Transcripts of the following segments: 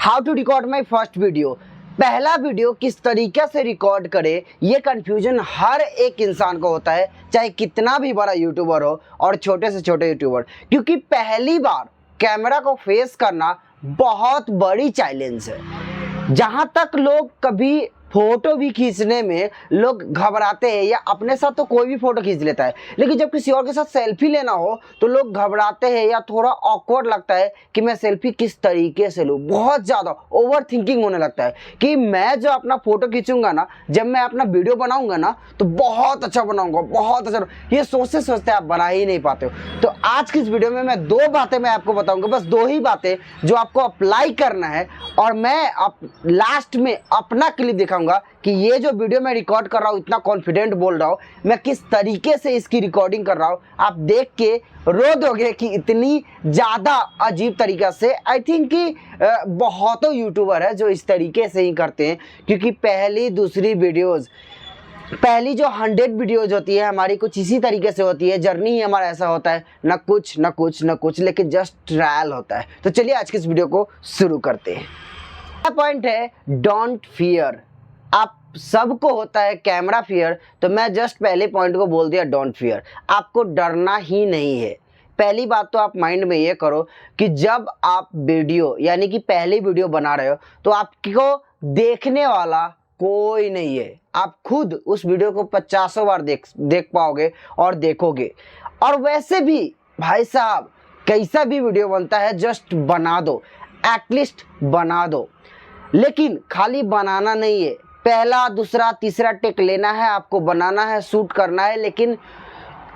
How to record my first video. पहला video किस तरीके से रिकॉर्ड करे, ये कन्फ्यूजन हर एक इंसान को होता है, चाहे कितना भी बड़ा यूट्यूबर हो और छोटे से छोटे यूट्यूबर, क्योंकि पहली बार कैमरा को फेस करना बहुत बड़ी चैलेंज है। जहाँ तक लोग कभी फोटो भी खींचने में लोग घबराते हैं, या अपने साथ तो कोई भी फोटो खींच लेता है, लेकिन जब किसी और के साथ सेल्फी लेना हो तो लोग घबराते हैं या थोड़ा ऑकवर्ड लगता है कि मैं सेल्फी किस तरीके से लूँ। बहुत ज़्यादा ओवर थिंकिंग होने लगता है कि मैं जो अपना फोटो खींचूंगा ना, जब मैं अपना वीडियो बनाऊंगा ना तो बहुत अच्छा बनाऊंगा, बहुत अच्छा। ये सोचते सोचते आप बना ही नहीं पाते हो। तो आज की इस वीडियो में मैं दो बातें मैं आपको बताऊंगा, बस दो ही बातें जो आपको अप्लाई करना है, और मैं लास्ट में अपना क्लिप दिखाऊंगा कि ये जो वीडियो मैं रिकॉर्ड कर रहा हूँ, इतना कॉन्फिडेंट बोल रहा हूँ, मैं किस तरीके से इसकी रिकॉर्डिंग कर रहा हूँ। आप देख के रो दोगे कि इतनी ज़्यादा अजीब तरीका से। आई थिंक कि बहुतों यूट्यूबर है जो इस तरीके से ही करते हैं, क्योंकि पहली दूसरी वीडियोज़, पहली जो 100 वीडियोज होती है हमारी कुछ इसी तरीके से होती है। जर्नी ही हमारा ऐसा होता है, ना कुछ, लेकिन जस्ट ट्रायल होता है। तो चलिए आज की इस वीडियो को शुरू करते हैं। पॉइंट है डोंट फियर। आप सबको होता है कैमरा फियर, तो मैं जस्ट पहले पॉइंट को बोल दिया डोंट फियर। आपको डरना ही नहीं है। पहली बात तो आप माइंड में ये करो कि जब आप वीडियो यानी कि पहली वीडियो बना रहे हो तो आपको देखने वाला कोई नहीं है। आप खुद उस वीडियो को 50 बार देख पाओगे और देखोगे। और वैसे भी भाई साहब, कैसा भी वीडियो बनता है जस्ट बना दो, एटलीस्ट बना दो। लेकिन खाली बनाना नहीं है, पहला दूसरा तीसरा टेक लेना है, आपको बनाना है, शूट करना है, लेकिन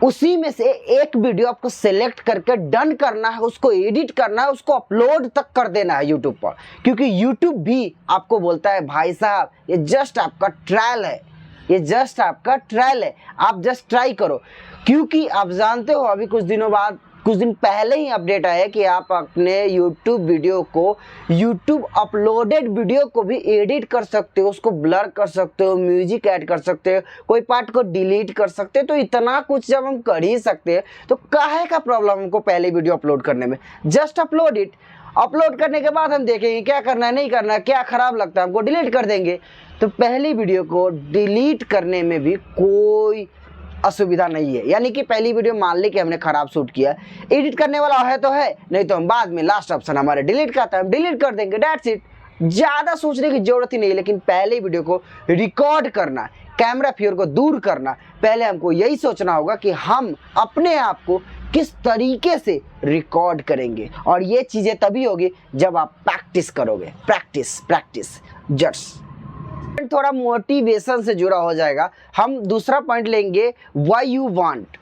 उसी में से एक वीडियो आपको सेलेक्ट करके डन करना है, उसको एडिट करना है, उसको अपलोड तक कर देना है यूट्यूब पर। क्योंकि यूट्यूब भी आपको बोलता है भाई साहब ये जस्ट आपका ट्रायल है, ये जस्ट आपका ट्रायल है, आप जस्ट ट्राई करो। क्योंकि आप जानते हो अभी कुछ दिन पहले ही अपडेट आया कि आप अपने YouTube वीडियो को, YouTube अपलोडेड वीडियो को भी एडिट कर सकते हो, उसको ब्लर कर सकते हो, म्यूजिक ऐड कर सकते हो, कोई पार्ट को डिलीट कर सकते हो। तो इतना कुछ जब हम कर ही सकते हैं तो काहे का प्रॉब्लम हमको पहले वीडियो अपलोड करने में। Just upload it. अपलोड करने के बाद हम देखेंगे क्या करना है, नहीं करना है, क्या खराब लगता है हमको डिलीट कर देंगे। तो पहली वीडियो को डिलीट करने में भी कोई असुविधा नहीं है। यानी कि पहली वीडियो मान ली कि हमने खराब शूट किया, एडिट करने वाला है तो है, नहीं तो हम बाद में लास्ट ऑप्शन हमारे डिलीट का आता है, हम डिलीट कर देंगे, दैट्स इट। ज़्यादा सोचने की जरूरत ही नहीं। लेकिन पहले वीडियो को रिकॉर्ड करना, कैमरा फियर को दूर करना, पहले हमको यही सोचना होगा कि हम अपने आप को किस तरीके से रिकॉर्ड करेंगे। और ये चीज़ें तभी होगी जब आप प्रैक्टिस करोगे। प्रैक्टिस जस्ट थोड़ा मोटिवेशन से जुड़ा हो जाएगा। हम दूसरा पॉइंट लेंगे व्हाई यू वांट।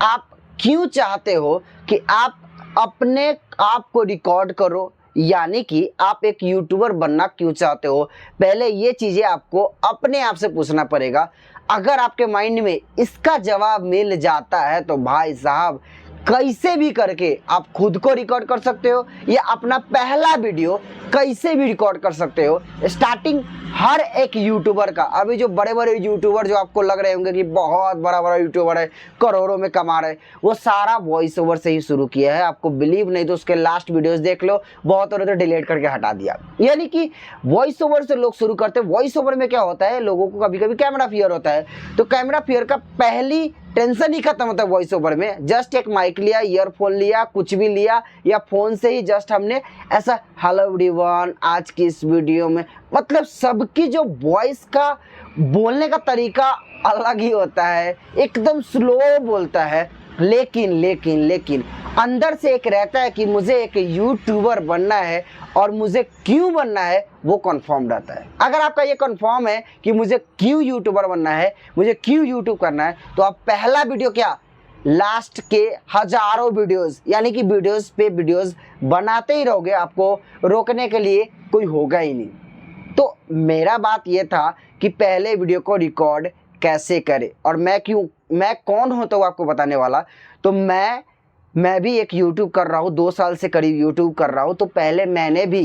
आप क्यों चाहते हो कि आप अपने आप को रिकॉर्ड करो, यानी कि आप एक यूट्यूबर बनना क्यों चाहते हो। पहले ये चीज़ें आपको अपने आप से पूछना पड़ेगा। अगर आपके माइंड में इसका जवाब मिल जाता है तो भाई साहब कैसे भी करके आप खुद को रिकॉर्ड कर सकते हो, या अपना पहला वीडियो कैसे भी रिकॉर्ड कर सकते हो। स्टार्टिंग हर एक यूट्यूबर का, अभी जो बड़े बड़े यूट्यूबर जो आपको लग रहे होंगे कि बहुत बड़ा यूट्यूबर है, करोड़ों में कमा रहे, वो सारा वॉइस ओवर से ही शुरू किया है। आपको बिलीव नहीं तो उसके लास्ट वीडियोस देख लो, बहुत औरतें डिलीट करके हटा दिया। यानी कि वॉइस ओवर से लोग शुरू करते हैं। वॉइस ओवर में क्या होता है, लोगों को कभी कभी कैमरा फियर होता है, तो कैमरा फियर का पहली टेंशन ही खत्म होता है वॉइस ओवर में। जस्ट एक माइक लिया, ईयरफोन लिया, कुछ भी लिया, या फोन से ही जस्ट हमने ऐसा हेलो एवरीवन आज की इस वीडियो में, मतलब सबकी जो वॉइस का बोलने का तरीका अलग ही होता है, एकदम स्लो बोलता है। लेकिन अंदर से एक रहता है कि मुझे एक यूट्यूबर बनना है, और मुझे क्यों बनना है वो कंफर्म रहता है। अगर आपका ये कंफर्म है कि मुझे क्यों यूट्यूबर बनना है, मुझे क्यों यूट्यूब करना है, तो आप पहला वीडियो क्या, लास्ट के हजारों वीडियोस, यानी कि वीडियोस पे वीडियोस बनाते ही रहोगे, आपको रोकने के लिए कोई होगा ही नहीं। तो मेरा बात ये था कि पहले वीडियो को रिकॉर्ड कैसे करें, और मैं कौन हूँ तो आपको बताने वाला। तो मैं भी एक यूट्यूब कर रहा हूँ, 2 साल से करीब यूट्यूब कर रहा हूँ। तो पहले मैंने भी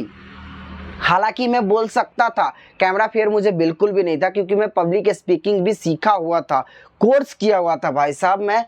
हालांकि मैं बोल सकता था, कैमरा फियर मुझे बिल्कुल भी नहीं था, क्योंकि मैं पब्लिक स्पीकिंग भी सीखा हुआ था, कोर्स किया हुआ था भाई साहब। मैं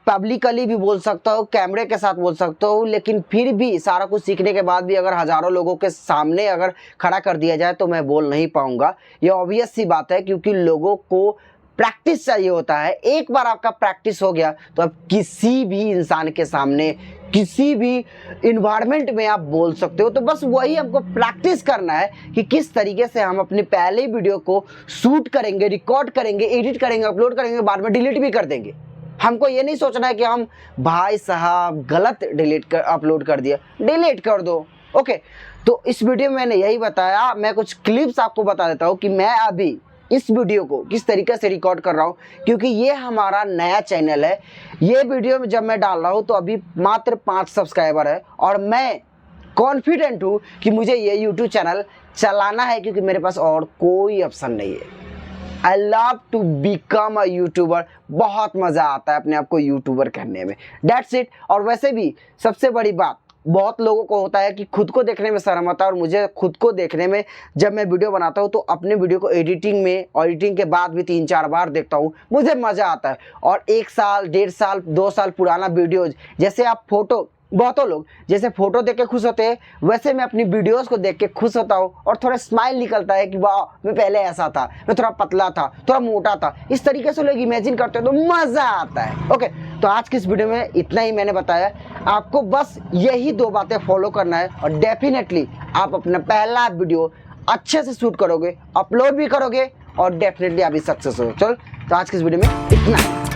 पब्लिकली भी बोल सकता हूँ, कैमरे के साथ बोल सकता हूँ, लेकिन फिर भी सारा कुछ सीखने के बाद भी अगर हज़ारों लोगों के सामने अगर खड़ा कर दिया जाए तो मैं बोल नहीं पाऊँगा। ये ऑब्वियस सी बात है, क्योंकि लोगों को प्रैक्टिस चाहिए होता है। एक बार आपका प्रैक्टिस हो गया तो आप किसी भी इंसान के सामने, किसी भी इन्वायरमेंट में आप बोल सकते हो। तो बस वही हमको प्रैक्टिस करना है कि किस तरीके से हम अपने पहले वीडियो को शूट करेंगे, रिकॉर्ड करेंगे, एडिट करेंगे, अपलोड करेंगे, बाद में डिलीट भी कर देंगे। हमको ये नहीं सोचना है कि हम भाई साहब गलत अपलोड कर दिया, डिलीट कर दो। ओके, तो इस वीडियो में मैंने यही बताया। मैं कुछ क्लिप्स आपको बता देता हूँ कि मैं अभी इस वीडियो को किस तरीके से रिकॉर्ड कर रहा हूँ, क्योंकि ये हमारा नया चैनल है। ये वीडियो जब मैं डाल रहा हूँ तो अभी मात्र 5 सब्सक्राइबर है, और मैं कॉन्फिडेंट हूँ कि मुझे ये यूट्यूब चैनल चलाना है, क्योंकि मेरे पास और कोई ऑप्शन नहीं है। I love to become a YouTuber. बहुत मज़ा आता है अपने आप को यूट्यूबर करने में। That's it. और वैसे भी सबसे बड़ी बात, बहुत लोगों को होता है कि खुद को देखने में शर्म आता है, और मुझे खुद को देखने में, जब मैं वीडियो बनाता हूँ तो अपने वीडियो को एडिटिंग में, एडिटिंग के बाद भी 3-4 बार देखता हूँ, मुझे मज़ा आता है। और 1 साल, 1.5 साल, 2 साल पुराना वीडियोज़, जैसे आप फोटो, बहुतों लोग जैसे फोटो देख के खुश होते हैं, वैसे मैं अपनी वीडियोस को देख के खुश होता हूँ, और थोड़ा स्माइल निकलता है कि वाह, मैं पहले ऐसा था, मैं थोड़ा पतला था, थोड़ा मोटा था। इस तरीके से लोग इमेजिन करते हैं तो मज़ा आता है। ओके, तो आज की इस वीडियो में इतना ही मैंने बताया। आपको बस यही 2 बातें फॉलो करना है, और डेफिनेटली आप अपना पहला वीडियो अच्छे से शूट करोगे, अपलोड भी करोगे, और डेफिनेटली आप सक्सेस हो। चलो, तो आज की इस वीडियो में इतना ही।